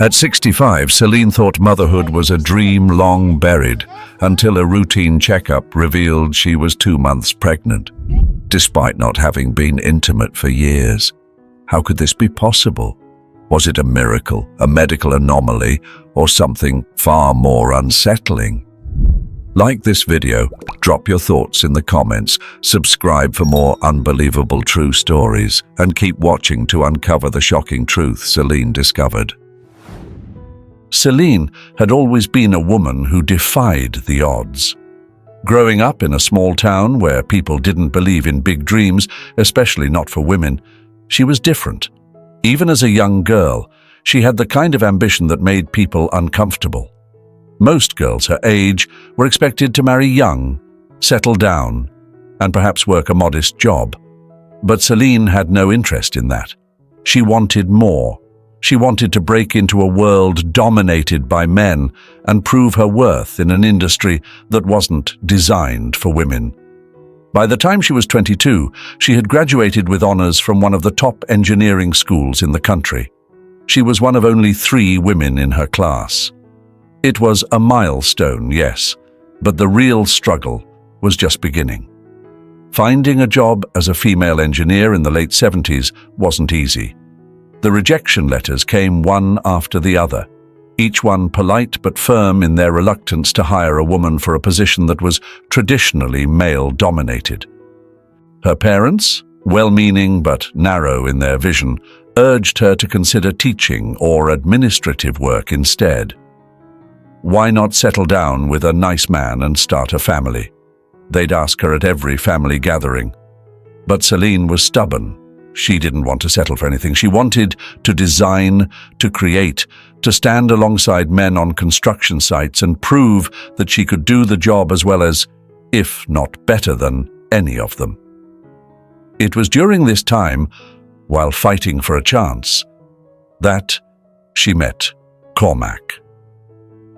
At 65, Celine thought motherhood was a dream long buried until a routine checkup revealed she was 2 months pregnant, despite not having been intimate for years. How could this be possible? Was it a miracle, a medical anomaly, or something far more unsettling? Like this video, drop your thoughts in the comments, subscribe for more unbelievable true stories, and keep watching to uncover the shocking truth Celine discovered. Celine had always been a woman who defied the odds. Growing up in a small town where people didn't believe in big dreams, especially not for women, she was different. Even as a young girl, she had the kind of ambition that made people uncomfortable. Most girls her age were expected to marry young, settle down, and perhaps work a modest job. But Celine had no interest in that. She wanted more. She wanted to break into a world dominated by men and prove her worth in an industry that wasn't designed for women. By the time she was 22, she had graduated with honors from one of the top engineering schools in the country. She was one of only 3 women in her class. It was a milestone, yes, but the real struggle was just beginning. Finding a job as a female engineer in the late 70s wasn't easy. The rejection letters came one after the other, each one polite but firm in their reluctance to hire a woman for a position that was traditionally male-dominated. Her parents, well-meaning but narrow in their vision, urged her to consider teaching or administrative work instead. Why not settle down with a nice man and start a family? They'd ask her at every family gathering. But Celine was stubborn. She didn't want to settle for anything. She wanted to design, to create, to stand alongside men on construction sites and prove that she could do the job as well as, if not better than, any of them. It was during this time, while fighting for a chance, that she met Cormac.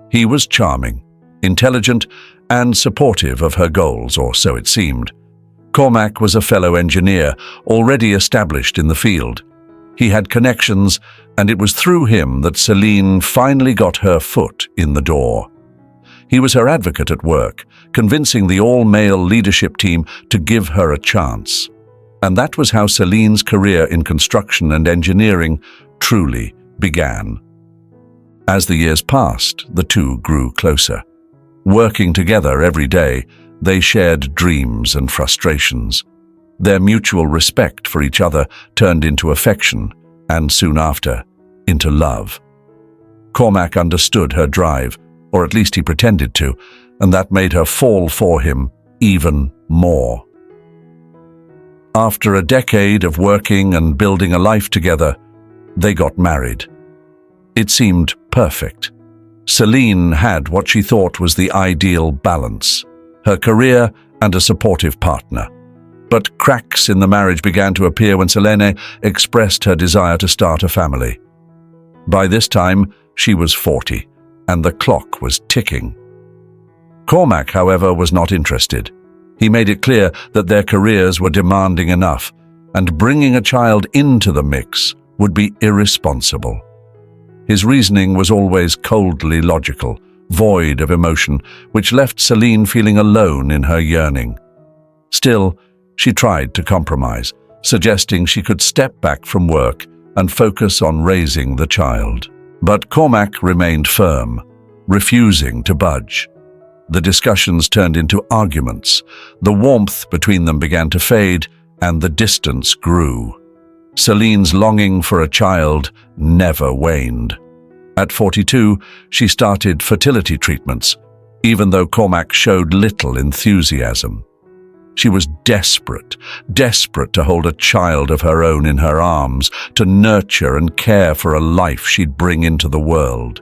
He was charming, intelligent, and supportive of her goals, or so it seemed. Cormac was a fellow engineer, already established in the field. He had connections, and it was through him that Celine finally got her foot in the door. He was her advocate at work, convincing the all-male leadership team to give her a chance. And that was how Celine's career in construction and engineering truly began. As the years passed, the two grew closer. Working together every day, they shared dreams and frustrations. Their mutual respect for each other turned into affection, and soon after, into love. Cormac understood her drive, or at least he pretended to, and that made her fall for him even more. After a decade of working and building a life together, they got married. It seemed perfect. Celine had what she thought was the ideal balance: her career and a supportive partner. But cracks in the marriage began to appear when Celine expressed her desire to start a family. By this time, she was 40, and the clock was ticking. Cormac, however, was not interested. He made it clear that their careers were demanding enough, and bringing a child into the mix would be irresponsible. His reasoning was always coldly logical, void of emotion, which left Celine feeling alone in her yearning. Still, she tried to compromise, suggesting she could step back from work and focus on raising the child. But Cormac remained firm, refusing to budge. The discussions turned into arguments. The warmth between them began to fade, and the distance grew. Celine's longing for a child never waned. At 42, she started fertility treatments, even though Cormac showed little enthusiasm. She was desperate to hold a child of her own in her arms, to nurture and care for a life she'd bring into the world.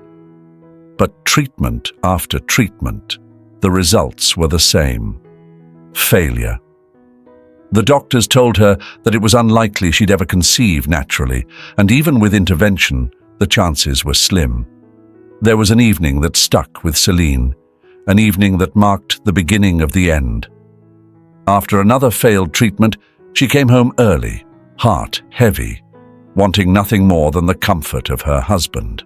But treatment after treatment, the results were the same: failure. The doctors told her that it was unlikely she'd ever conceive naturally, and even with intervention, the chances were slim. There was an evening that stuck with Celine, an evening that marked the beginning of the end. After another failed treatment, she came home early, heart heavy, wanting nothing more than the comfort of her husband.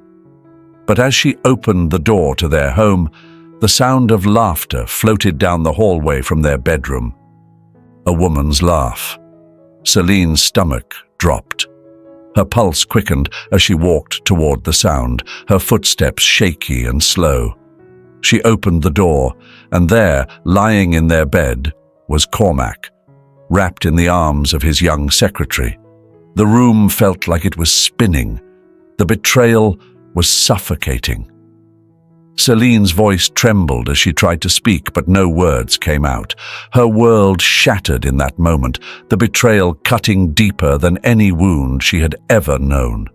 But as she opened the door to their home, the sound of laughter floated down the hallway from their bedroom. A woman's laugh. Celine's stomach dropped. Her pulse quickened as she walked toward the sound, her footsteps shaky and slow. She opened the door, and there, lying in their bed, was Cormac, wrapped in the arms of his young secretary. The room felt like it was spinning. The betrayal was suffocating. Celine's voice trembled as she tried to speak, but no words came out. Her world shattered in that moment, the betrayal cutting deeper than any wound she had ever known.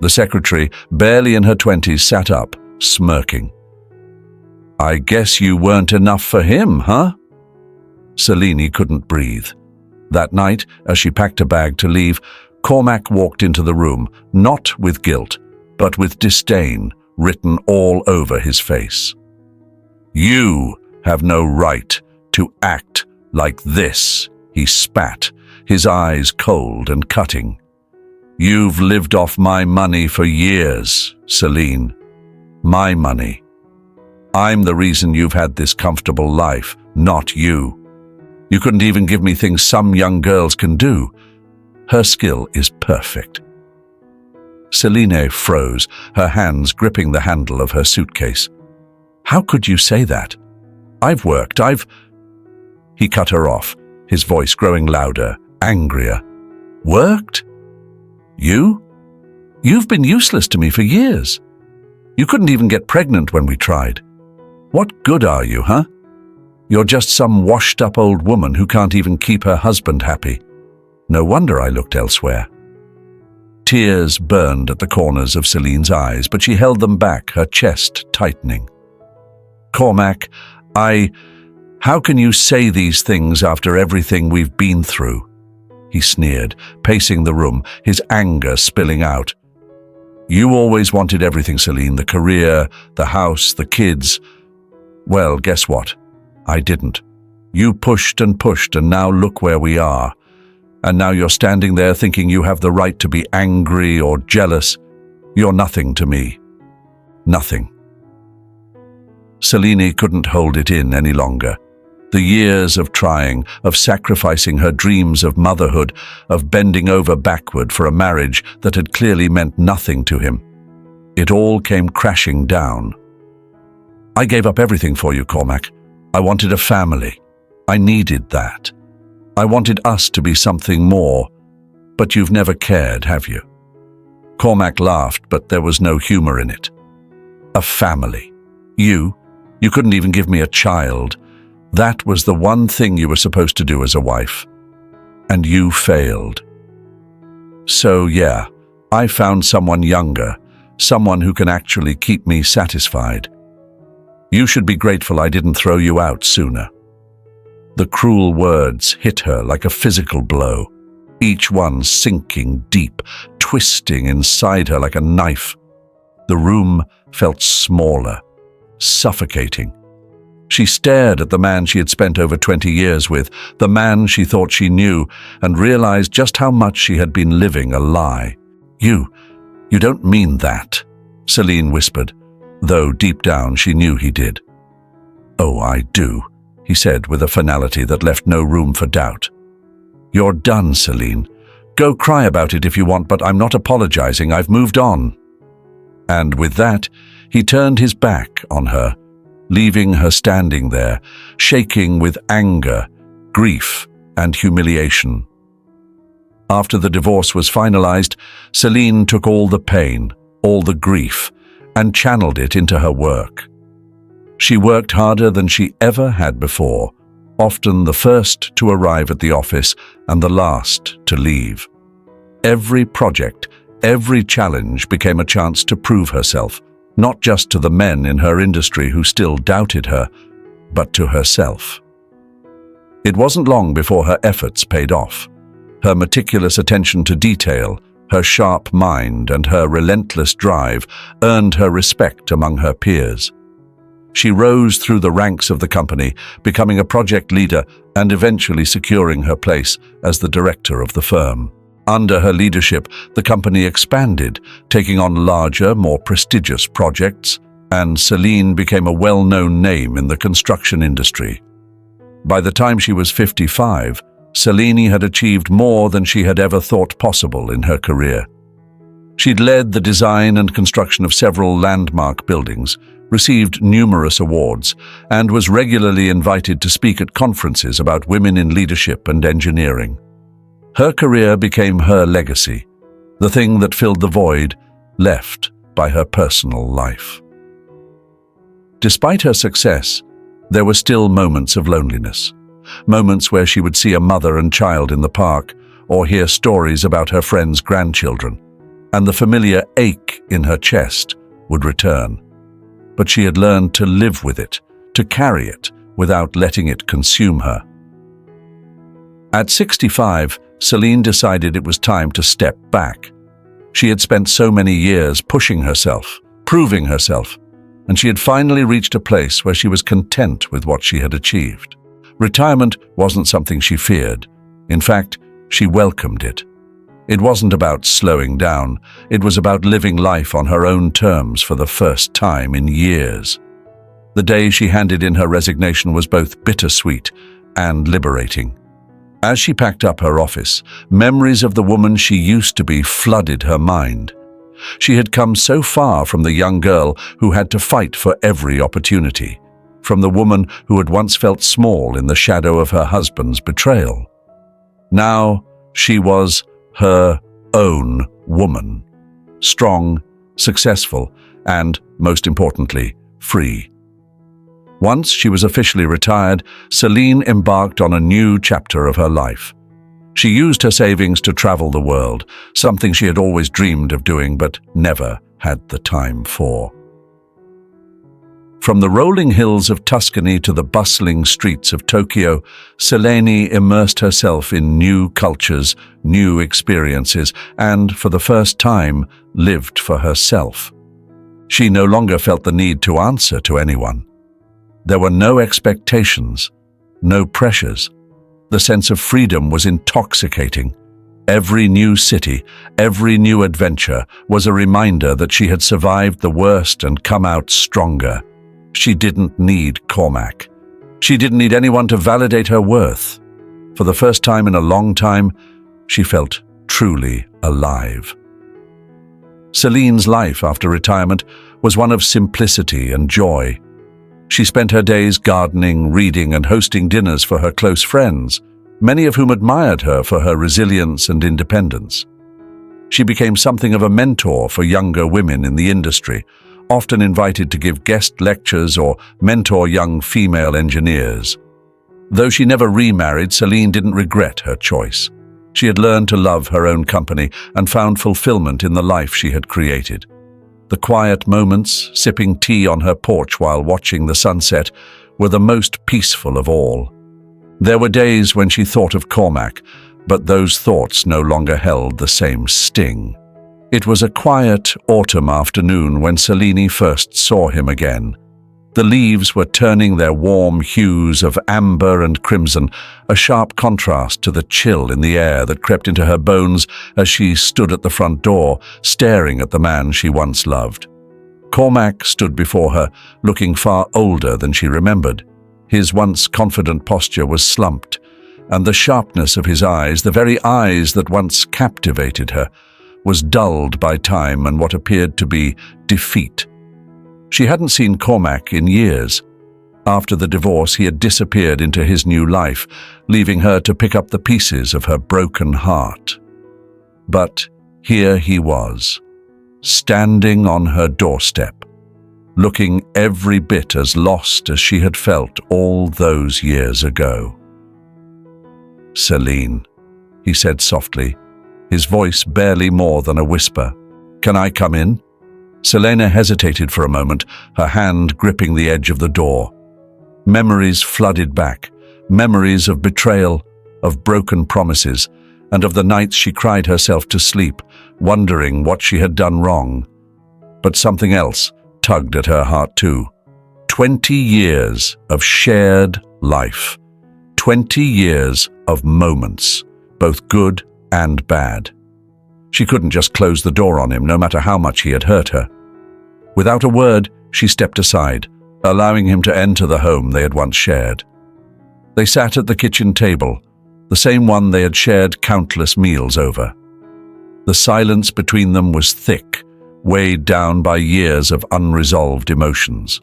The secretary, barely in her 20s, sat up, smirking. "I guess you weren't enough for him, huh?" Celine couldn't breathe. That night, as she packed a bag to leave, Cormac walked into the room, not with guilt, but with disdain written all over his face. "You have no right to act like this," he spat, his eyes cold and cutting. "You've lived off my money for years, Celine. My money. I'm the reason you've had this comfortable life, not you. You couldn't even give me things some young girls can do. Her skill is perfect." Celine froze, her hands gripping the handle of her suitcase. "How could you say that? I've worked, He cut her off, his voice growing louder, angrier. "Worked? You? You've been useless to me for years. You couldn't even get pregnant when we tried. What good are you, huh? You're just some washed-up old woman who can't even keep her husband happy. No wonder I looked elsewhere." Tears burned at the corners of Celine's eyes, but she held them back, her chest tightening. "Cormac, how can you say these things after everything we've been through?" He sneered, pacing the room, his anger spilling out. "You always wanted everything, Celine, the career, the house, the kids. Well, guess what? I didn't. You pushed, and now look where we are. And now you're standing there thinking you have the right to be angry or jealous. You're nothing to me. Nothing." Celine couldn't hold it in any longer. The years of trying, of sacrificing her dreams of motherhood, of bending over backward for a marriage that had clearly meant nothing to him. It all came crashing down. "I gave up everything for you, Cormac. I wanted a family. I needed that. I wanted us to be something more, but you've never cared, have you?" Cormac laughed, but there was no humor in it. "A family. You couldn't even give me a child. That was the one thing you were supposed to do as a wife. And you failed. So yeah, I found someone younger, someone who can actually keep me satisfied. You should be grateful I didn't throw you out sooner." The cruel words hit her like a physical blow, each one sinking deep, twisting inside her like a knife. The room felt smaller, suffocating. She stared at the man she had spent over 20 years with, the man she thought she knew, and realized just how much she had been living a lie. You don't mean that," Celine whispered, though deep down she knew he did. "Oh, I do," he said with a finality that left no room for doubt. "You're done, Celine. Go cry about it if you want, but I'm not apologizing. I've moved on." And with that, he turned his back on her, leaving her standing there, shaking with anger, grief, and humiliation. After the divorce was finalized, Celine took all the pain, all the grief, and channeled it into her work. She worked harder than she ever had before, often the first to arrive at the office and the last to leave. Every project, every challenge became a chance to prove herself, not just to the men in her industry who still doubted her, but to herself. It wasn't long before her efforts paid off. Her meticulous attention to detail, her sharp mind, and her relentless drive earned her respect among her peers. She rose through the ranks of the company, becoming a project leader and eventually securing her place as the director of the firm. Under her leadership, the company expanded, taking on larger, more prestigious projects, and Celine became a well-known name in the construction industry. By the time she was 55, Celine had achieved more than she had ever thought possible in her career. She'd led the design and construction of several landmark buildings, received numerous awards, and was regularly invited to speak at conferences about women in leadership and engineering. Her career became her legacy, the thing that filled the void left by her personal life. Despite her success, there were still moments of loneliness, moments where she would see a mother and child in the park or hear stories about her friends' grandchildren, and the familiar ache in her chest would return. But she had learned to live with it, to carry it without letting it consume her. At 65, Celine decided it was time to step back. She had spent so many years pushing herself, proving herself, and she had finally reached a place where she was content with what she had achieved. Retirement wasn't something she feared. In fact, she welcomed it. It wasn't about slowing down. It was about living life on her own terms for the first time in years. The day she handed in her resignation was both bittersweet and liberating. As she packed up her office, memories of the woman she used to be flooded her mind. She had come so far from the young girl who had to fight for every opportunity, from the woman who had once felt small in the shadow of her husband's betrayal. Now she was her own woman, strong, successful, and, most importantly, free. Once she was officially retired, Celine embarked on a new chapter of her life. She used her savings to travel the world, something she had always dreamed of doing but never had the time for. From the rolling hills of Tuscany to the bustling streets of Tokyo, Celine immersed herself in new cultures, new experiences, and, for the first time, lived for herself. She no longer felt the need to answer to anyone. There were no expectations, no pressures. The sense of freedom was intoxicating. Every new city, every new adventure was a reminder that she had survived the worst and come out stronger. She didn't need Cormac. She didn't need anyone to validate her worth. For the first time in a long time, she felt truly alive. Celine's life after retirement was one of simplicity and joy. She spent her days gardening, reading, and hosting dinners for her close friends, many of whom admired her for her resilience and independence. She became something of a mentor for younger women in the industry, often invited to give guest lectures or mentor young female engineers. Though she never remarried, Celine didn't regret her choice. She had learned to love her own company and found fulfillment in the life she had created. The quiet moments, sipping tea on her porch while watching the sunset, were the most peaceful of all. There were days when she thought of Cormac, but those thoughts no longer held the same sting. It was a quiet autumn afternoon when Celine first saw him again. The leaves were turning their warm hues of amber and crimson, a sharp contrast to the chill in the air that crept into her bones as she stood at the front door, staring at the man she once loved. Cormac stood before her, looking far older than she remembered. His once confident posture was slumped, and the sharpness of his eyes, the very eyes that once captivated her, was dulled by time and what appeared to be defeat. She hadn't seen Cormac in years. After the divorce, he had disappeared into his new life, leaving her to pick up the pieces of her broken heart. But here he was, standing on her doorstep, looking every bit as lost as she had felt all those years ago. "Celine," he said softly, his voice barely more than a whisper. "Can I come in?" Celine hesitated for a moment, her hand gripping the edge of the door. Memories flooded back, memories of betrayal, of broken promises, and of the nights she cried herself to sleep, wondering what she had done wrong. But something else tugged at her heart too. 20 years of shared life. 20 years of moments, both good and bad. She couldn't just close the door on him, no matter how much he had hurt her. Without a word, she stepped aside, allowing him to enter the home they had once shared. They sat at the kitchen table, the same one they had shared countless meals over. The silence between them was thick, weighed down by years of unresolved emotions.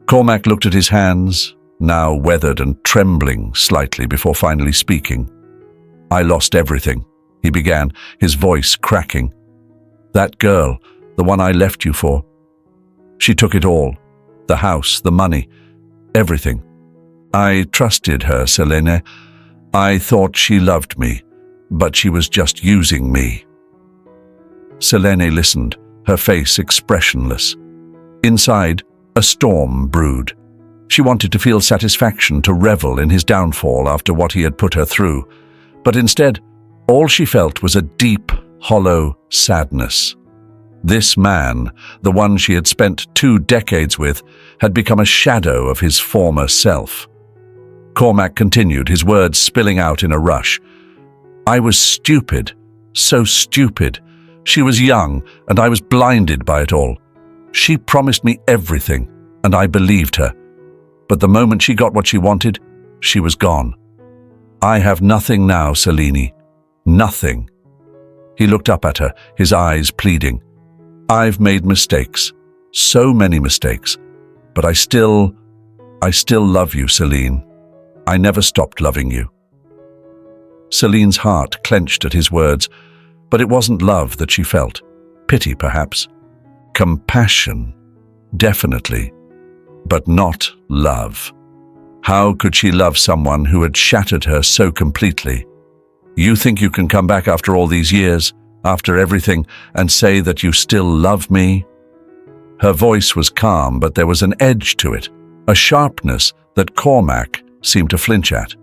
Cormac looked at his hands, now weathered and trembling slightly before finally speaking. "I lost everything," he began, his voice cracking. "That girl, the one I left you for. She took it all, the house, the money, everything. I trusted her, Selene. I thought she loved me, but she was just using me." Selene listened, her face expressionless. Inside, a storm brewed. She wanted to feel satisfaction, to revel in his downfall after what he had put her through. But instead, all she felt was a deep, hollow sadness. This man, the one she had spent 2 decades with, had become a shadow of his former self. Cormac continued, his words spilling out in a rush. "I was stupid, so stupid. She was young, and I was blinded by it all. She promised me everything, and I believed her. But the moment she got what she wanted, she was gone. I have nothing now, Selene. Nothing." He looked up at her, his eyes pleading. "I've made mistakes, so many mistakes, but I still love you, Selene. I never stopped loving you." Selene's heart clenched at his words, but it wasn't love that she felt. Pity, perhaps. Compassion, definitely, but not love. How could she love someone who had shattered her so completely? "You think you can come back after all these years, after everything, and say that you still love me?" Her voice was calm, but there was an edge to it, a sharpness that Cormac seemed to flinch at.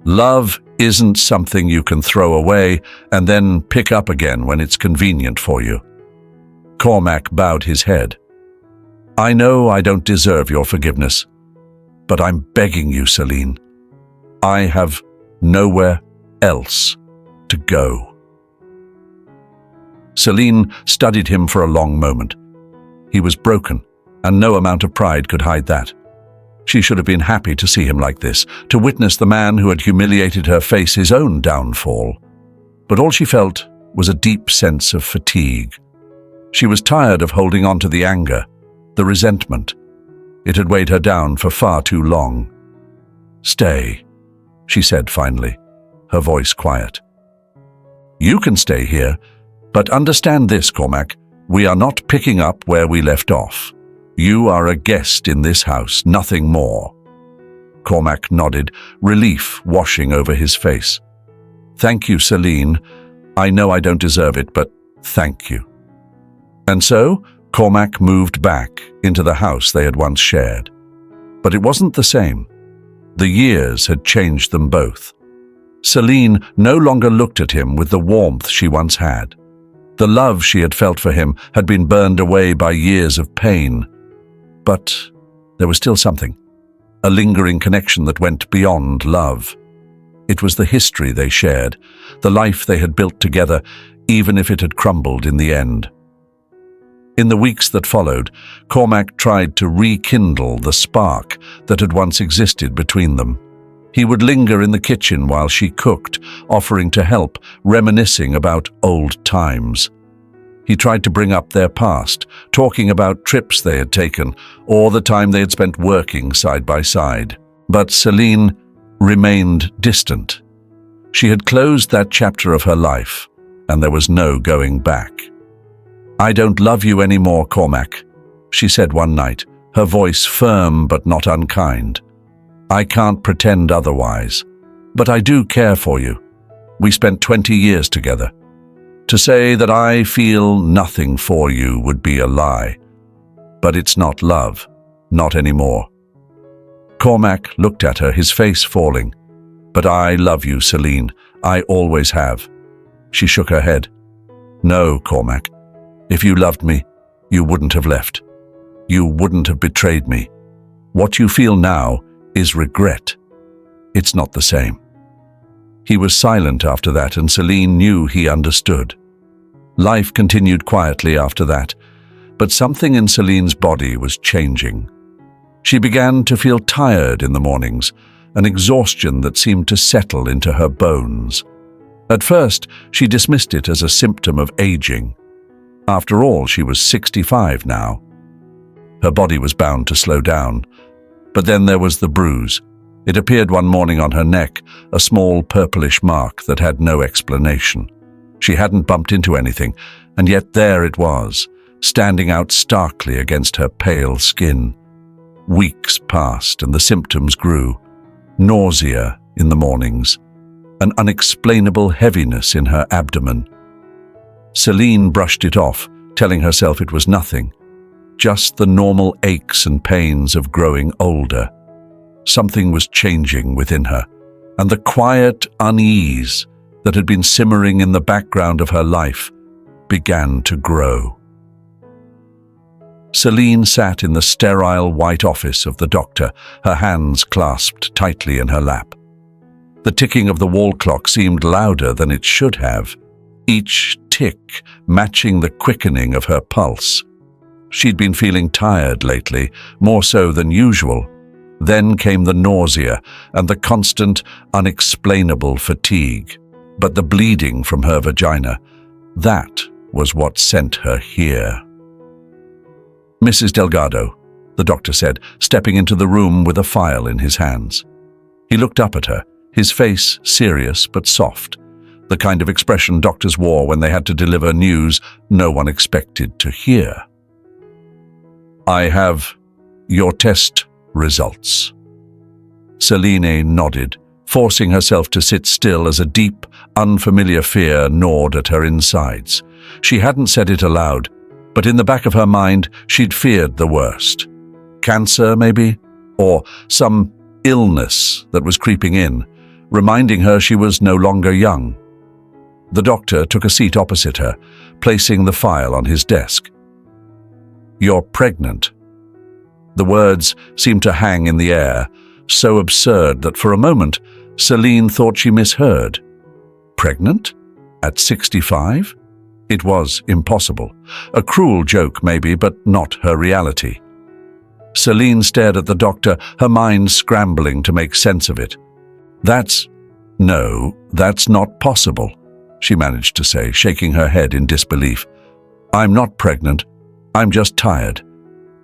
"Love isn't something you can throw away and then pick up again when it's convenient for you." Cormac bowed his head. "I know I don't deserve your forgiveness, but I'm begging you, Selene. I have nowhere else to go." Selene studied him for a long moment. He was broken, and no amount of pride could hide that. She should have been happy to see him like this, to witness the man who had humiliated her face his own downfall. But all she felt was a deep sense of fatigue. She was tired of holding on to the anger, the resentment. It had weighed her down for far too long. "Stay," she said finally, her voice quiet. "You can stay here, but understand this, Cormac. We are not picking up where we left off. You are a guest in this house, nothing more." Cormac nodded, relief washing over his face. "Thank you, Selene. I know I don't deserve it, but thank you." And so, Cormac moved back into the house they had once shared. But it wasn't the same. The years had changed them both. Selene no longer looked at him with the warmth she once had. The love she had felt for him had been burned away by years of pain. But there was still something, a lingering connection that went beyond love. It was the history they shared, the life they had built together, even if it had crumbled in the end. In the weeks that followed, Cormac tried to rekindle the spark that had once existed between them. He would linger in the kitchen while she cooked, offering to help, reminiscing about old times. He tried to bring up their past, talking about trips they had taken or the time they had spent working side by side. But Selene remained distant. She had closed that chapter of her life, and there was no going back. "I don't love you anymore, Cormac," she said one night, her voice firm but not unkind. "I can't pretend otherwise, but I do care for you. We spent 20 years together. To say that I feel nothing for you would be a lie. But it's not love, not anymore." Cormac looked at her, his face falling. "But I love you, Selene. I always have." She shook her head. "No, Cormac. If you loved me, you wouldn't have left. You wouldn't have betrayed me. What you feel now is regret. It's not the same." He was silent after that, and Celine knew he understood. Life continued quietly after that, but something in Celine's body was changing. She began to feel tired in the mornings, an exhaustion that seemed to settle into her bones. At first, she dismissed it as a symptom of aging. After all, she was 65 now. Her body was bound to slow down. But then there was the bruise. It appeared one morning on her neck, a small purplish mark that had no explanation. She hadn't bumped into anything, and yet there it was, standing out starkly against her pale skin. Weeks passed and the symptoms grew. Nausea in the mornings, an unexplainable heaviness in her abdomen. Celine brushed it off, telling herself it was nothing, just the normal aches and pains of growing older. Something was changing within her, and the quiet unease that had been simmering in the background of her life began to grow. Celine sat in the sterile white office of the doctor, her hands clasped tightly in her lap. The ticking of the wall clock seemed louder than it should have, each tick matching the quickening of her pulse. She'd been feeling tired lately, more so than usual. Then came the nausea and the constant, unexplainable fatigue. But the bleeding from her vagina, that was what sent her here. "Mrs. Delgado," the doctor said, stepping into the room with a file in his hands. He looked up at her, his face serious but soft, the kind of expression doctors wore when they had to deliver news no one expected to hear. "I have your test results." Celine nodded, forcing herself to sit still as a deep, unfamiliar fear gnawed at her insides. She hadn't said it aloud, but in the back of her mind she'd feared the worst. Cancer, maybe? Or some illness that was creeping in, reminding her she was no longer young. The doctor took a seat opposite her, placing the file on his desk. "You're pregnant." The words seemed to hang in the air, so absurd that for a moment Celine thought she misheard. Pregnant? At 65? It was impossible. A cruel joke, maybe, but not her reality. Celine stared at the doctor, her mind scrambling to make sense of it. That's not possible," she managed to say, shaking her head in disbelief. "I'm not pregnant. I'm just tired.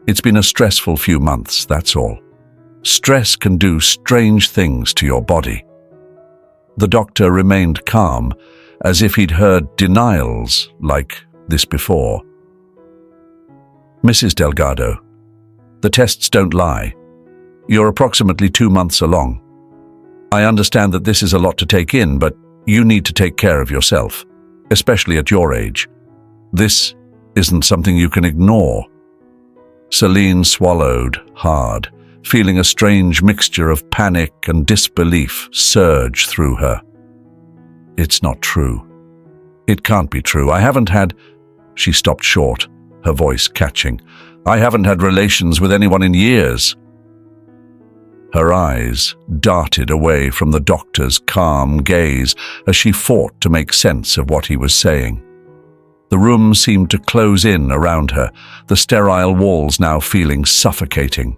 It's been a stressful few months, that's all. Stress can do strange things to your body." The doctor remained calm, as if he'd heard denials like this before. "Mrs. Delgado, the tests don't lie. You're approximately 2 months along. I understand that this is a lot to take in, but you need to take care of yourself, especially at your age. This isn't something you can ignore." Celine swallowed hard, feeling a strange mixture of panic and disbelief surge through her. "It's not true. It can't be true. I haven't had—" She stopped short, her voice catching. "I haven't had relations with anyone in years." Her eyes darted away from the doctor's calm gaze as she fought to make sense of what he was saying. The room seemed to close in around her, the sterile walls now feeling suffocating.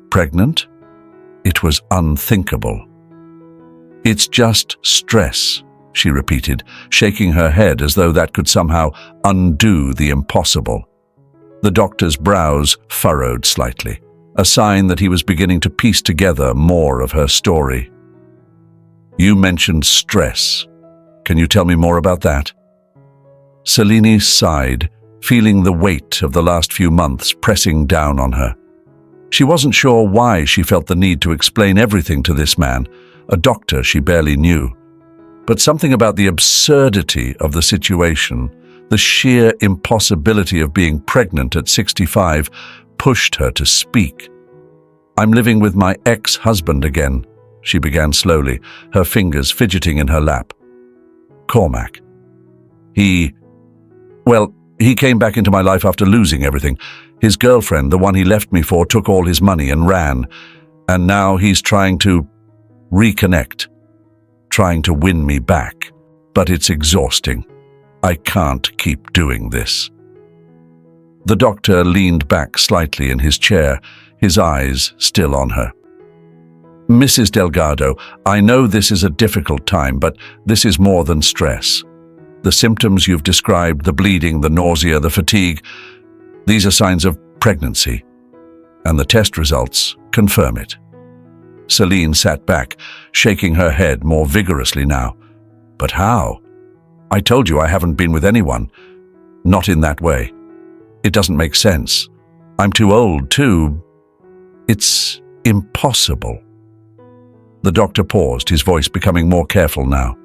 Pregnant? It was unthinkable. "It's just stress," she repeated, shaking her head as though that could somehow undo the impossible. The doctor's brows furrowed slightly, a sign that he was beginning to piece together more of her story. "You mentioned stress. Can you tell me more about that?" Celine sighed, feeling the weight of the last few months pressing down on her. She wasn't sure why she felt the need to explain everything to this man, a doctor she barely knew. But something about the absurdity of the situation, the sheer impossibility of being pregnant at 65, pushed her to speak. "I'm living with my ex-husband again," she began slowly, her fingers fidgeting in her lap. "Cormac. He came back into my life after losing everything. His girlfriend, the one he left me for, took all his money and ran. And now he's trying to reconnect. trying to win me back, but it's exhausting. I can't keep doing this." The doctor leaned back slightly in his chair, his eyes still on her. "Mrs. Delgado, I know this is a difficult time, but this is more than stress. The symptoms you've described, the bleeding, the nausea, the fatigue, these are signs of pregnancy, and the test results confirm it." Celine sat back, shaking her head more vigorously now. "But how? I told you I haven't been with anyone. Not in that way. It doesn't make sense. I'm too old, too. It's impossible." The doctor paused, his voice becoming more careful now.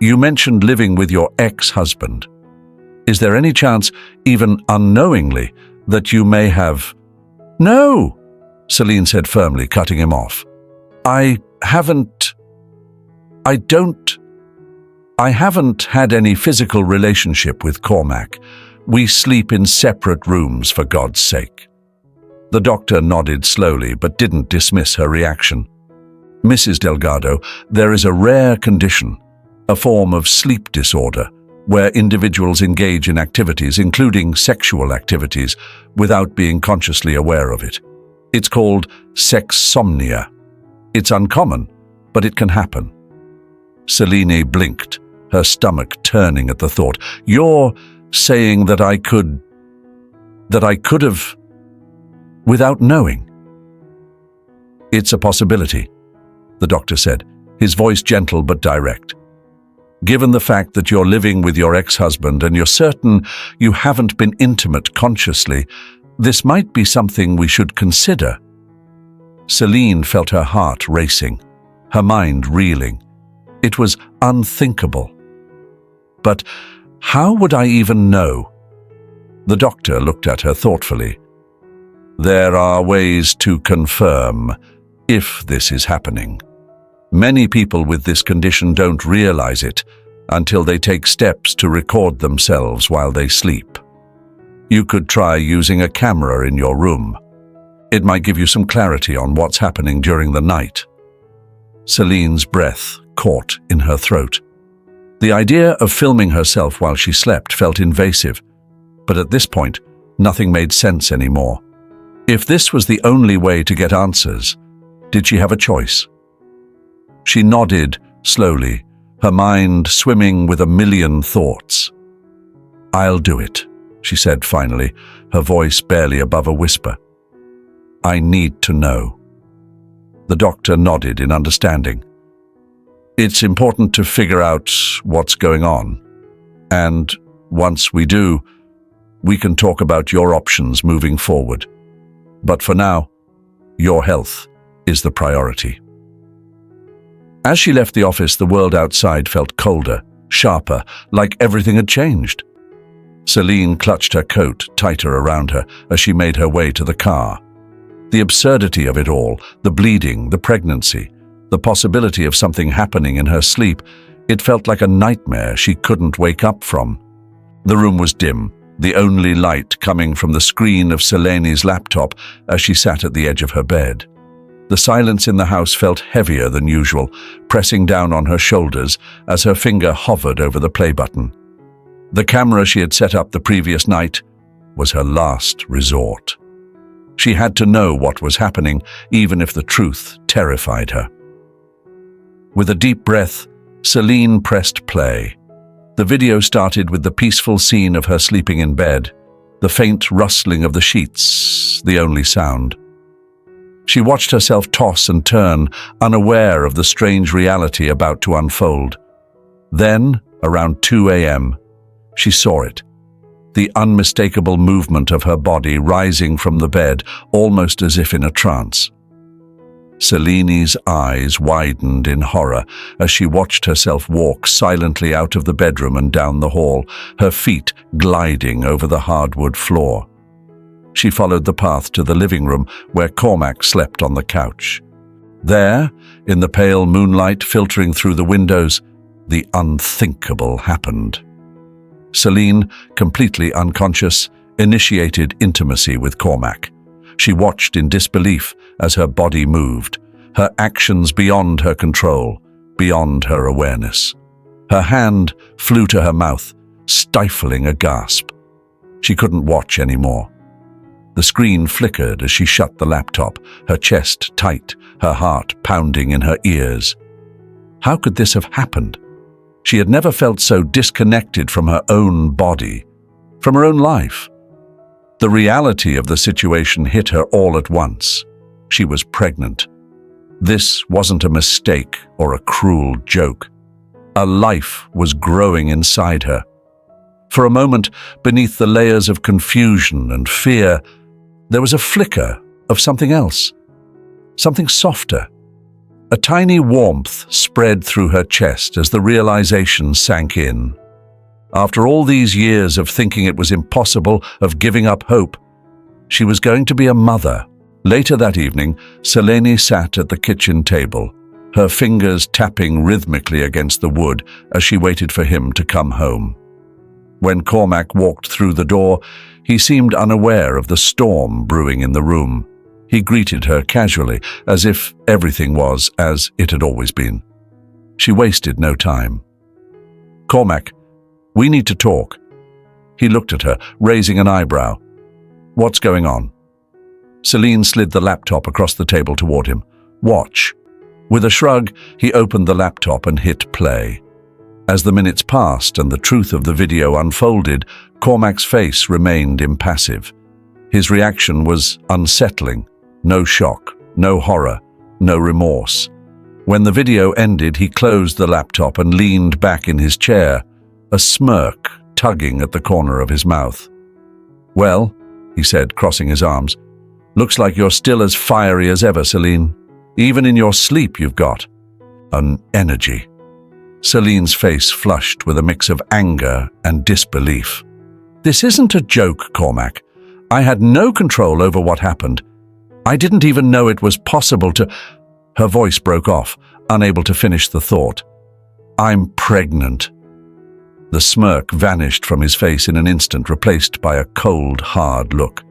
"You mentioned living with your ex-husband. Is there any chance, even unknowingly, that you may have—" "No!" Celine said firmly, cutting him off. I haven't had any physical relationship with Cormac. We sleep in separate rooms, for God's sake." The doctor nodded slowly, but didn't dismiss her reaction. "Mrs. Delgado, there is a rare condition, a form of sleep disorder, where individuals engage in activities, including sexual activities, without being consciously aware of it. It's called sexsomnia. It's uncommon, but it can happen." Celine blinked, her stomach turning at the thought. "You're saying that I could have, without knowing?" "It's a possibility," the doctor said, his voice gentle but direct. "Given the fact that you're living with your ex-husband and you're certain you haven't been intimate consciously, this might be something we should consider." Celine felt her heart racing, her mind reeling. It was unthinkable. "But how would I even know?" The doctor looked at her thoughtfully. "There are ways to confirm if this is happening. Many people with this condition don't realize it until they take steps to record themselves while they sleep. You could try using a camera in your room. It might give you some clarity on what's happening during the night." Celine's breath caught in her throat. The idea of filming herself while she slept felt invasive, but at this point, nothing made sense anymore. If this was the only way to get answers, did she have a choice? She nodded slowly, her mind swimming with a million thoughts. "I'll do it," she said finally, her voice barely above a whisper. "I need to know." The doctor nodded in understanding. "It's important to figure out what's going on. And once we do, we can talk about your options moving forward. But for now, your health is the priority." As she left the office, the world outside felt colder, sharper, like everything had changed. Celine clutched her coat tighter around her as she made her way to the car. The absurdity of it all, the bleeding, the pregnancy, the possibility of something happening in her sleep, it felt like a nightmare she couldn't wake up from. The room was dim, the only light coming from the screen of Celine's laptop as she sat at the edge of her bed. The silence in the house felt heavier than usual, pressing down on her shoulders as her finger hovered over the play button. The camera she had set up the previous night was her last resort. She had to know what was happening, even if the truth terrified her. With a deep breath, Celine pressed play. The video started with the peaceful scene of her sleeping in bed, the faint rustling of the sheets, the only sound. She watched herself toss and turn, unaware of the strange reality about to unfold. Then, around 2 a.m., she saw it. The unmistakable movement of her body rising from the bed, almost as if in a trance. Celine's eyes widened in horror as she watched herself walk silently out of the bedroom and down the hall, her feet gliding over the hardwood floor. She followed the path to the living room where Cormac slept on the couch. There, in the pale moonlight filtering through the windows, the unthinkable happened. Celine, completely unconscious, initiated intimacy with Cormac. She watched in disbelief as her body moved, her actions beyond her control, beyond her awareness. Her hand flew to her mouth, stifling a gasp. She couldn't watch anymore. The screen flickered as she shut the laptop, her chest tight, her heart pounding in her ears. How could this have happened? She had never felt so disconnected from her own body, from her own life. The reality of the situation hit her all at once. She was pregnant. This wasn't a mistake or a cruel joke. A life was growing inside her. For a moment, beneath the layers of confusion and fear, there was a flicker of something else, something softer. A tiny warmth spread through her chest as the realization sank in. After all these years of thinking it was impossible, of giving up hope, she was going to be a mother. Later that evening, Selene sat at the kitchen table, her fingers tapping rhythmically against the wood as she waited for him to come home. When Cormac walked through the door, he seemed unaware of the storm brewing in the room. He greeted her casually, as if everything was as it had always been. She wasted no time. "Cormac, we need to talk." He looked at her, raising an eyebrow. "What's going on?" Selene slid the laptop across the table toward him. "Watch." With a shrug, he opened the laptop and hit play. As the minutes passed and the truth of the video unfolded, Cormac's face remained impassive. His reaction was unsettling. No shock, no horror, no remorse. When the video ended, he closed the laptop and leaned back in his chair, a smirk tugging at the corner of his mouth. "Well," he said, crossing his arms, "looks like you're still as fiery as ever, Selene. Even in your sleep you've got an energy." Selene's face flushed with a mix of anger and disbelief. "This isn't a joke, Cormac. I had no control over what happened. I didn't even know it was possible to—" Her voice broke off, unable to finish the thought. "I'm pregnant." The smirk vanished from his face in an instant, replaced by a cold, hard look.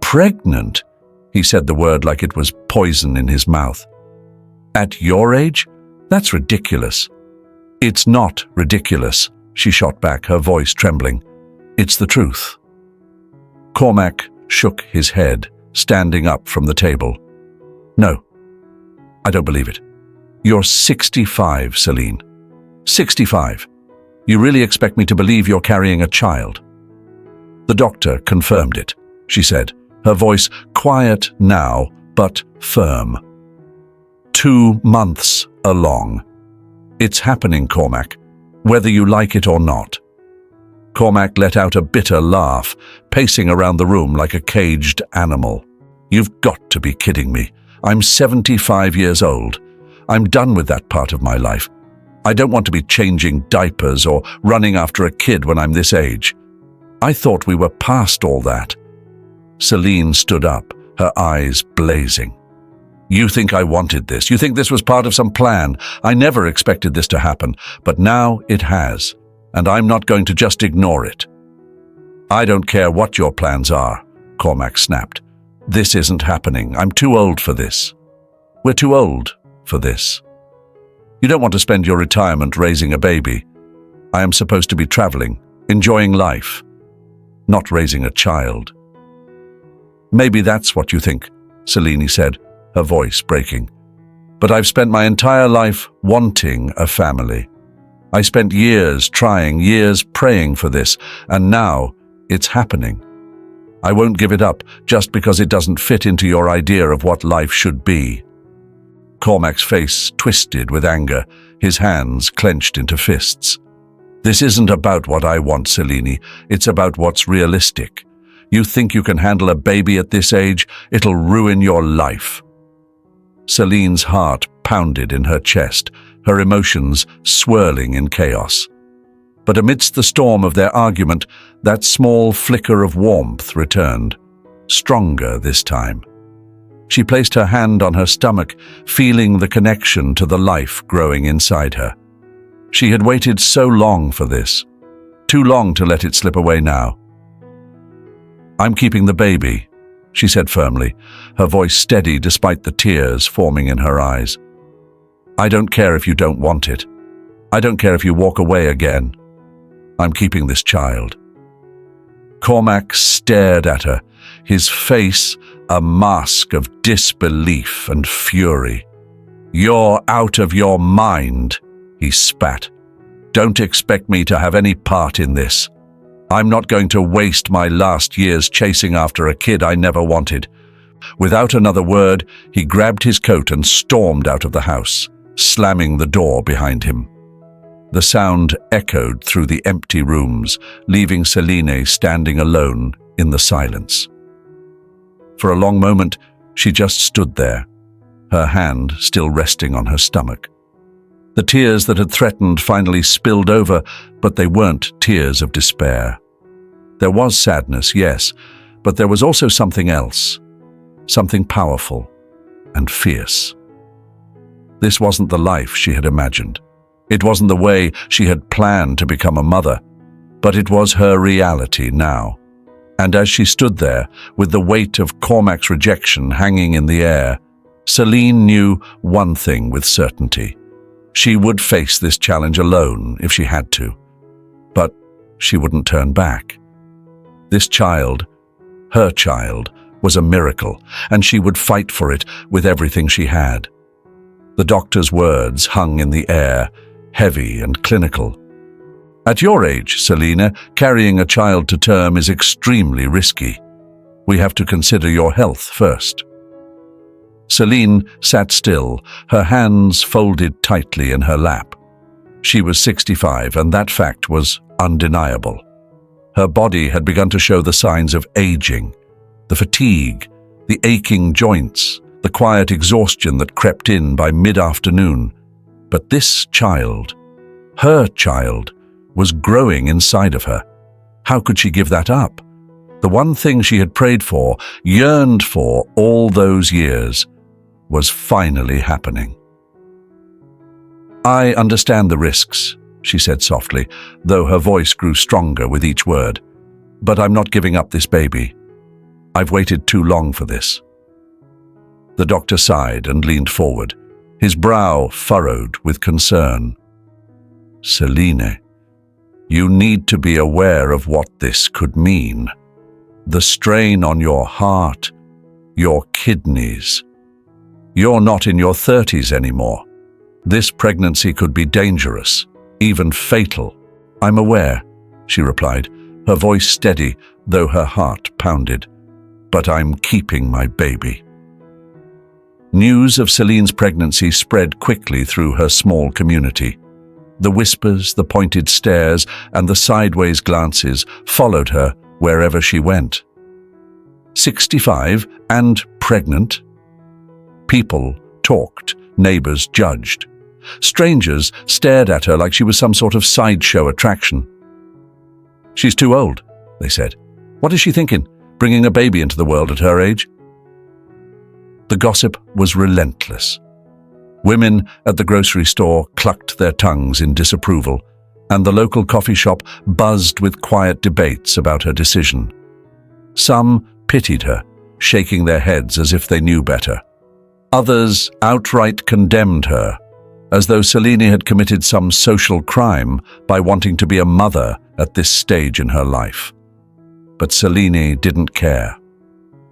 "Pregnant?" He said the word like it was poison in his mouth. "At your age? That's ridiculous." "It's not ridiculous," she shot back, her voice trembling. "It's the truth." Cormac shook his head, standing up from the table. "No, I don't believe it. You're 65, Selene. 65. You really expect me to believe you're carrying a child?" "The doctor confirmed it," she said, her voice quiet now, but firm. 2 months along. It's happening, Cormac, whether you like it or not." Cormac let out a bitter laugh, pacing around the room like a caged animal. "You've got to be kidding me. I'm 75 years old. I'm done with that part of my life. I don't want to be changing diapers or running after a kid when I'm this age. I thought we were past all that." Selene stood up, her eyes blazing. "You think I wanted this? You think this was part of some plan? I never expected this to happen, but now it has, and I'm not going to just ignore it." "I don't care what your plans are," Cormac snapped. "This isn't happening. I'm too old for this. We're too old for this. You don't want to spend your retirement raising a baby. I am supposed to be traveling, enjoying life, not raising a child." "Maybe that's what you think," Selene said, her voice breaking. "But I've spent my entire life wanting a family. I spent years trying, years praying for this, and now it's happening. I won't give it up just because it doesn't fit into your idea of what life should be." Cormac's face twisted with anger, his hands clenched into fists. "This isn't about what I want, Selene. It's about what's realistic. You think you can handle a baby at this age? It'll ruin your life." Selene's heart pounded in her chest, her emotions swirling in chaos. But amidst the storm of their argument, that small flicker of warmth returned, stronger this time. She placed her hand on her stomach, feeling the connection to the life growing inside her. She had waited so long for this, too long to let it slip away now. "I'm keeping the baby," she said firmly, her voice steady despite the tears forming in her eyes. I don't care if you don't want it. I don't care if you walk away again. I'm keeping this child." Cormac stared at her, his face a mask of disbelief and fury. "You're out of your mind," he spat. "Don't expect me to have any part in this. I'm not going to waste my last years chasing after a kid I never wanted." Without another word, he grabbed his coat and stormed out of the house, slamming the door behind him. The sound echoed through the empty rooms, leaving Selene standing alone in the silence. For a long moment, she just stood there, her hand still resting on her stomach. The tears that had threatened finally spilled over, but they weren't tears of despair. There was sadness, yes, but there was also something else, something powerful and fierce. This wasn't the life she had imagined. It wasn't the way she had planned to become a mother, but it was her reality now. And as she stood there, with the weight of Cormac's rejection hanging in the air, Selene knew one thing with certainty. She would face this challenge alone if she had to. But she wouldn't turn back. This child, her child, was a miracle, and she would fight for it with everything she had. The doctor's words hung in the air, heavy and clinical. "At your age, Selene, carrying a child to term is extremely risky. We have to consider your health first." Selene sat still, her hands folded tightly in her lap. She was 65, and that fact was undeniable. Her body had begun to show the signs of aging, the fatigue, the aching joints, the quiet exhaustion that crept in by mid-afternoon. But this child, her child, was growing inside of her. How could she give that up? The one thing she had prayed for, yearned for all those years, was finally happening. "I understand the risks," she said softly, though her voice grew stronger with each word. "But I'm not giving up this baby. I've waited too long for this." The doctor sighed and leaned forward, his brow furrowed with concern. "Selene, you need to be aware of what this could mean. The strain on your heart, your kidneys. You're not in your 30s anymore. This pregnancy could be dangerous, even fatal." "I'm aware," she replied, her voice steady, though her heart pounded. "But I'm keeping my baby." News of Selene's pregnancy spread quickly through her small community. The whispers, the pointed stares, and the sideways glances followed her wherever she went. 65 and pregnant? People talked, neighbors judged. Strangers stared at her like she was some sort of sideshow attraction. "She's too old," they said. "What is she thinking, bringing a baby into the world at her age?" The gossip was relentless. Women at the grocery store clucked their tongues in disapproval, and the local coffee shop buzzed with quiet debates about her decision. Some pitied her, shaking their heads as if they knew better. Others outright condemned her, as though Selene had committed some social crime by wanting to be a mother at this stage in her life. But Selene didn't care.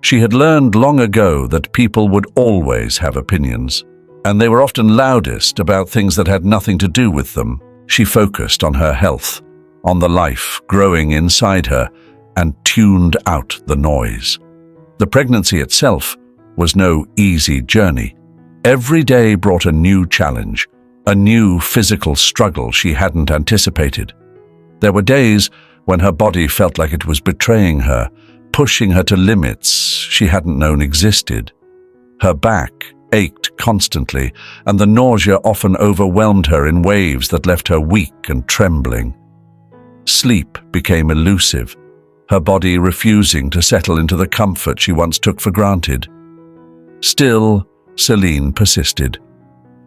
She had learned long ago that people would always have opinions, and they were often loudest about things that had nothing to do with them. She focused on her health, on the life growing inside her, and tuned out the noise. The pregnancy itself was no easy journey. Every day brought a new challenge, a new physical struggle she hadn't anticipated. There were days when her body felt like it was betraying her, pushing her to limits she hadn't known existed. Her back ached constantly, and the nausea often overwhelmed her in waves that left her weak and trembling. Sleep became elusive, her body refusing to settle into the comfort she once took for granted. Still, Selene persisted.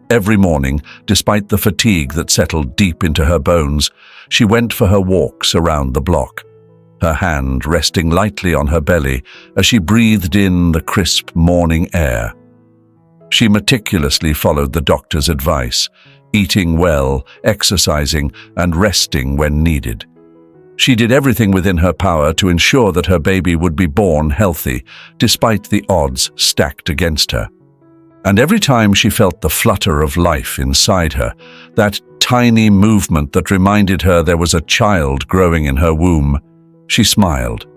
Every morning, despite the fatigue that settled deep into her bones, she went for her walks around the block, her hand resting lightly on her belly as she breathed in the crisp morning air. She meticulously followed the doctor's advice, eating well, exercising, and resting when needed. She did everything within her power to ensure that her baby would be born healthy, despite the odds stacked against her. And every time she felt the flutter of life inside her, that tiny movement that reminded her there was a child growing in her womb, she smiled.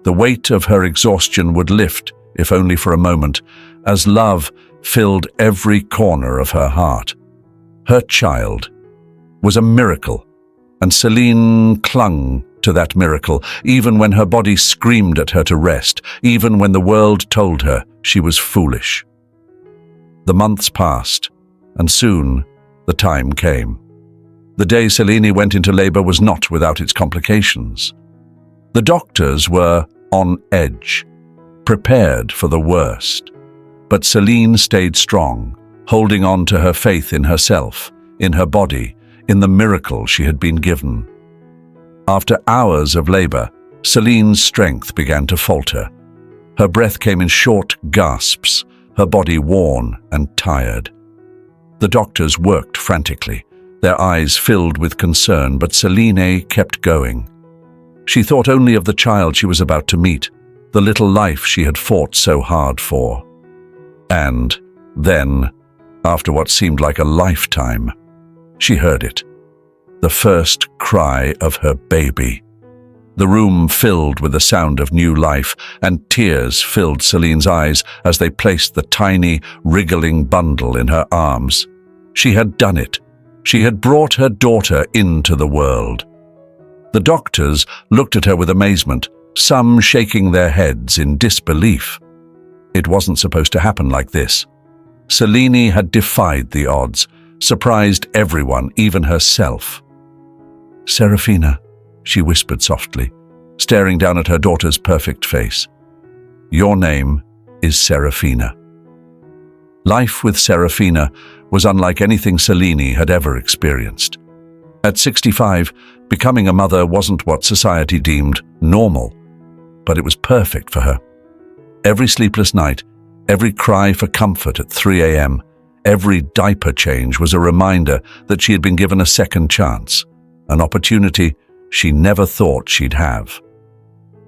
The weight of her exhaustion would lift, if only for a moment, as love filled every corner of her heart. Her child was a miracle, and Celine clung to that miracle, even when her body screamed at her to rest, even when the world told her she was foolish. The months passed, and soon the time came. The day Celine went into labor was not without its complications. The doctors were on edge, prepared for the worst. But Celine stayed strong, holding on to her faith in herself, in her body, in the miracle she had been given. After hours of labor, Celine's strength began to falter. Her breath came in short gasps, her body worn and tired. The doctors worked frantically, their eyes filled with concern, but Celine kept going. She thought only of the child she was about to meet, the little life she had fought so hard for. And then, after what seemed like a lifetime, she heard it. The first cry of her baby. The room filled with the sound of new life, and tears filled Celine's eyes as they placed the tiny, wriggling bundle in her arms. She had done it. She had brought her daughter into the world. The doctors looked at her with amazement, some shaking their heads in disbelief. It wasn't supposed to happen like this. Celine had defied the odds, surprised everyone, even herself. "Serafina," she whispered softly, staring down at her daughter's perfect face. "Your name is Serafina." Life with Serafina was unlike anything Celine had ever experienced. At 65, becoming a mother wasn't what society deemed normal, but it was perfect for her. Every sleepless night, every cry for comfort at 3 a.m., every diaper change was a reminder that she had been given a second chance, an opportunity she never thought she'd have.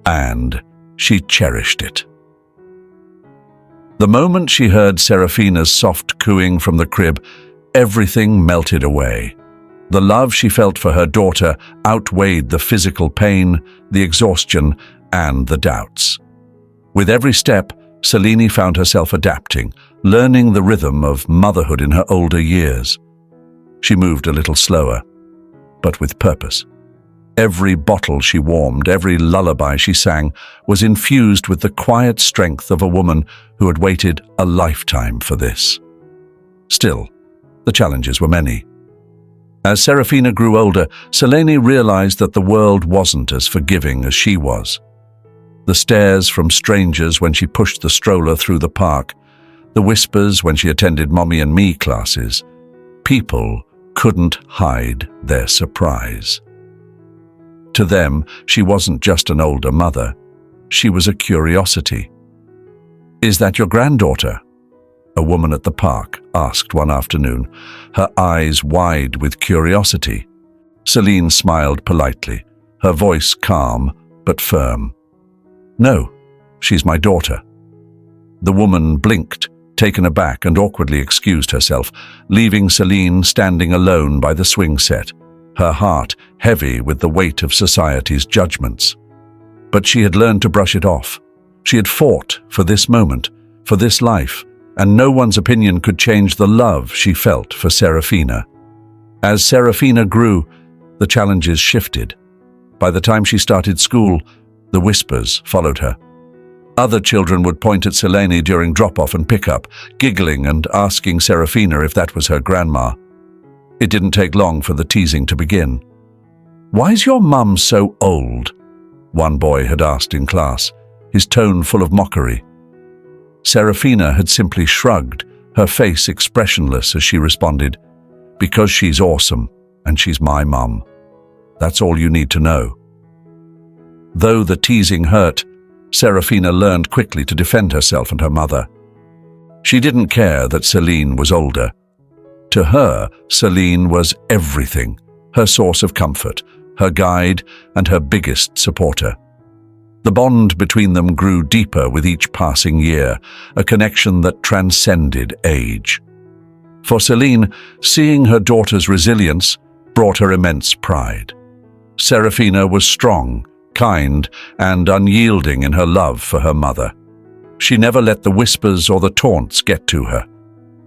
And she cherished it. The moment she heard Serafina's soft cooing from the crib, everything melted away. The love she felt for her daughter outweighed the physical pain, the exhaustion, and the doubts. With every step, Celine found herself adapting, learning the rhythm of motherhood in her older years. She moved a little slower, but with purpose. Every bottle she warmed, every lullaby she sang, was infused with the quiet strength of a woman who had waited a lifetime for this. Still, the challenges were many. As Serafina grew older, Celine realized that the world wasn't as forgiving as she was. The stares from strangers when she pushed the stroller through the park, the whispers when she attended Mommy and Me classes. People couldn't hide their surprise. To them, she wasn't just an older mother. She was a curiosity. "Is that your granddaughter?" a woman at the park asked one afternoon, her eyes wide with curiosity. Celine smiled politely, her voice calm but firm. "No, she's my daughter." The woman blinked, taken aback, and awkwardly excused herself, leaving Celine standing alone by the swing set, her heart heavy with the weight of society's judgments. But she had learned to brush it off. She had fought for this moment, for this life, and no one's opinion could change the love she felt for Serafina. As Serafina grew, the challenges shifted. By the time she started school, the whispers followed her. Other children would point at Celine during drop-off and pick-up, giggling and asking Serafina if that was her grandma. It didn't take long for the teasing to begin. "Why's your mum so old?" one boy had asked in class, his tone full of mockery. Serafina had simply shrugged, her face expressionless as she responded, "Because she's awesome, and she's my mum. That's all you need to know." Though the teasing hurt, Serafina learned quickly to defend herself and her mother. She didn't care that Celine was older. To her, Celine was everything, her source of comfort, her guide, and her biggest supporter. The bond between them grew deeper with each passing year, a connection that transcended age. For Celine, seeing her daughter's resilience brought her immense pride. Serafina was strong, kind, and unyielding in her love for her mother. She never let the whispers or the taunts get to her.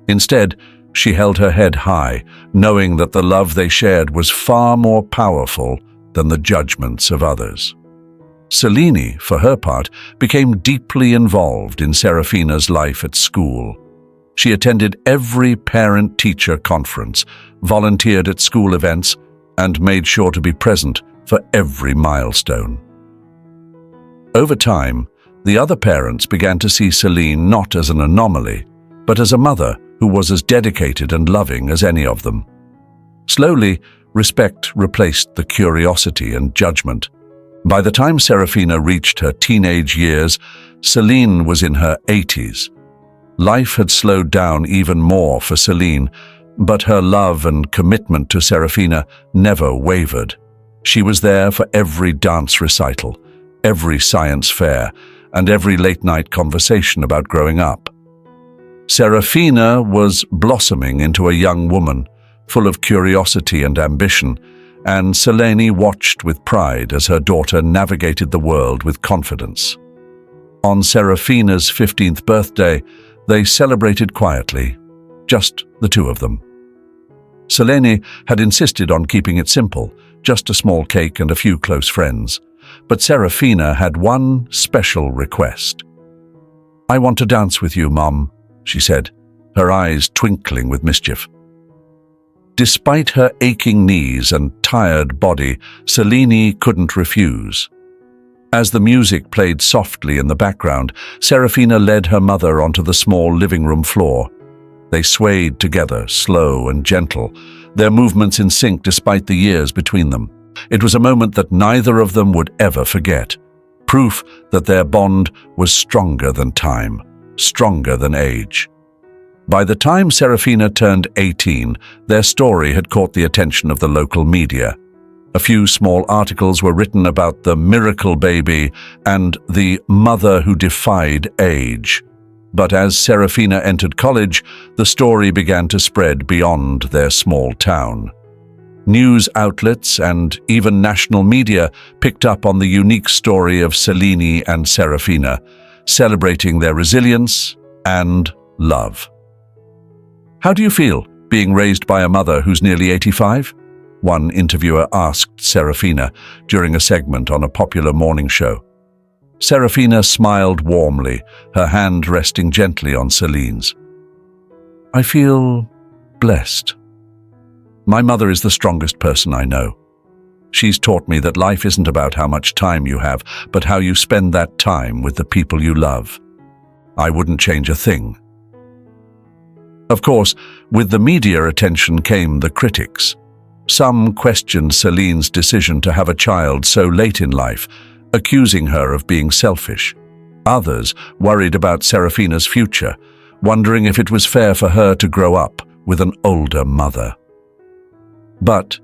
Instead, she held her head high, knowing that the love they shared was far more powerful than the judgments of others. Celine, for her part, became deeply involved in Serafina's life at school. She attended every parent-teacher conference, volunteered at school events, and made sure to be present for every milestone. Over time, the other parents began to see Celine not as an anomaly, but as a mother who was as dedicated and loving as any of them. Slowly, respect replaced the curiosity and judgment. By the time Serafina reached her teenage years, Celine was in her 80s. Life had slowed down even more for Celine, but her love and commitment to Serafina never wavered. She was there for every dance recital, every science fair, and every late-night conversation about growing up. Serafina was blossoming into a young woman, full of curiosity and ambition, and Celine watched with pride as her daughter navigated the world with confidence. On Serafina's 15th birthday, they celebrated quietly, just the two of them. Celine had insisted on keeping it simple, just a small cake and a few close friends. But Serafina had one special request. "I want to dance with you, Mom," she said, her eyes twinkling with mischief. Despite her aching knees and tired body, Celine couldn't refuse. As the music played softly in the background, Serafina led her mother onto the small living room floor. They swayed together, slow and gentle, their movements in sync despite the years between them. It was a moment that neither of them would ever forget, proof that their bond was stronger than time, stronger than age. By the time Serafina turned 18, their story had caught the attention of the local media. A few small articles were written about the miracle baby and the mother who defied age. But as Serafina entered college, the story began to spread beyond their small town. News outlets and even national media picked up on the unique story of Celine and Serafina, celebrating their resilience and love. "How do you feel, being raised by a mother who's nearly 85? One interviewer asked Serafina during a segment on a popular morning show. Serafina smiled warmly, her hand resting gently on Celine's. "I feel blessed. My mother is the strongest person I know. She's taught me that life isn't about how much time you have, but how you spend that time with the people you love. I wouldn't change a thing." Of course, with the media attention came the critics. Some questioned Celine's decision to have a child so late in life, accusing her of being selfish. Others worried about Serafina's future, wondering if it was fair for her to grow up with an older mother. But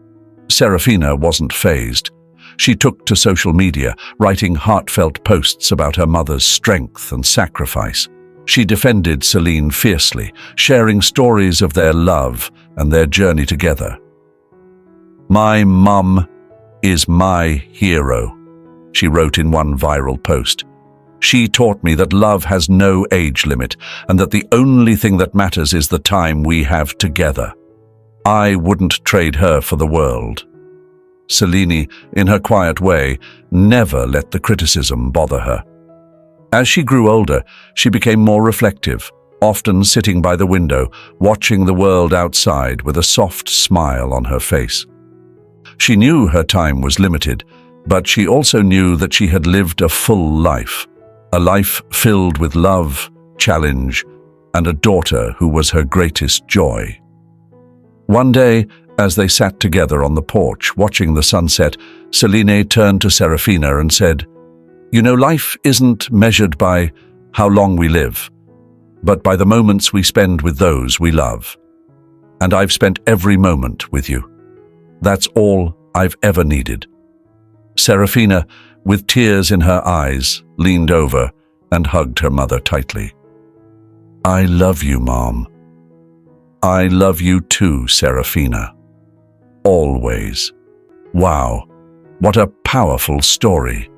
Serafina wasn't fazed. She took to social media, writing heartfelt posts about her mother's strength and sacrifice. She defended Celine fiercely, sharing stories of their love and their journey together. "My mum is my hero," she wrote in one viral post. "She taught me that love has no age limit and that the only thing that matters is the time we have together. I wouldn't trade her for the world." Celine, in her quiet way, never let the criticism bother her. As she grew older, she became more reflective, often sitting by the window, watching the world outside with a soft smile on her face. She knew her time was limited, but she also knew that she had lived a full life, a life filled with love, challenge, and a daughter who was her greatest joy. One day, as they sat together on the porch watching the sunset, Celine turned to Serafina and said, "You know, life isn't measured by how long we live. but by the moments we spend with those we love. And I've spent every moment with you. That's all I've ever needed. Serafina, with tears in her eyes, leaned over and hugged her mother tightly. I love you, Mom. I love you too, Serafina. Always. Wow, what a powerful story.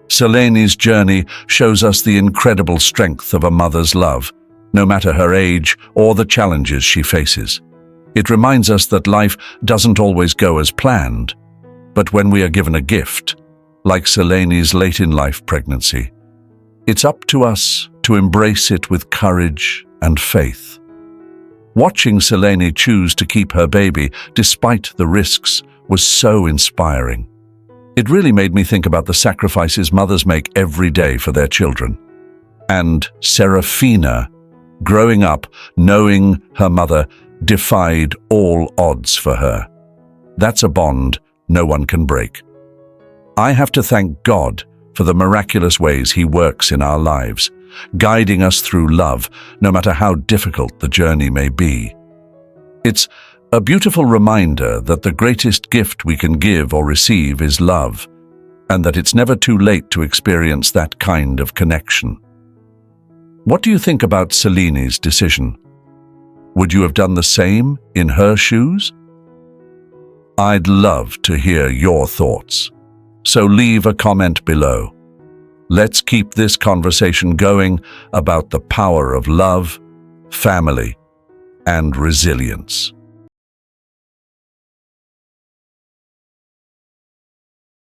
Selene's journey shows us the incredible strength of a mother's love, no matter her age or the challenges she faces. It reminds us that life doesn't always go as planned, but when we are given a gift, like Selene's late-in-life pregnancy, it's up to us to embrace it with courage and faith. Watching Selene choose to keep her baby despite the risks was so inspiring. It really made me think about the sacrifices mothers make every day for their children. And Serafina, growing up knowing her mother defied all odds for her. That's a bond no one can break. I have to thank God for the miraculous ways He works in our lives, guiding us through love, no matter how difficult the journey may be. It's a beautiful reminder that the greatest gift we can give or receive is love, and that it's never too late to experience that kind of connection. What do you think about Selene's decision? Would you have done the same in her shoes? I'd love to hear your thoughts, so leave a comment below. Let's keep this conversation going about the power of love, family, and resilience.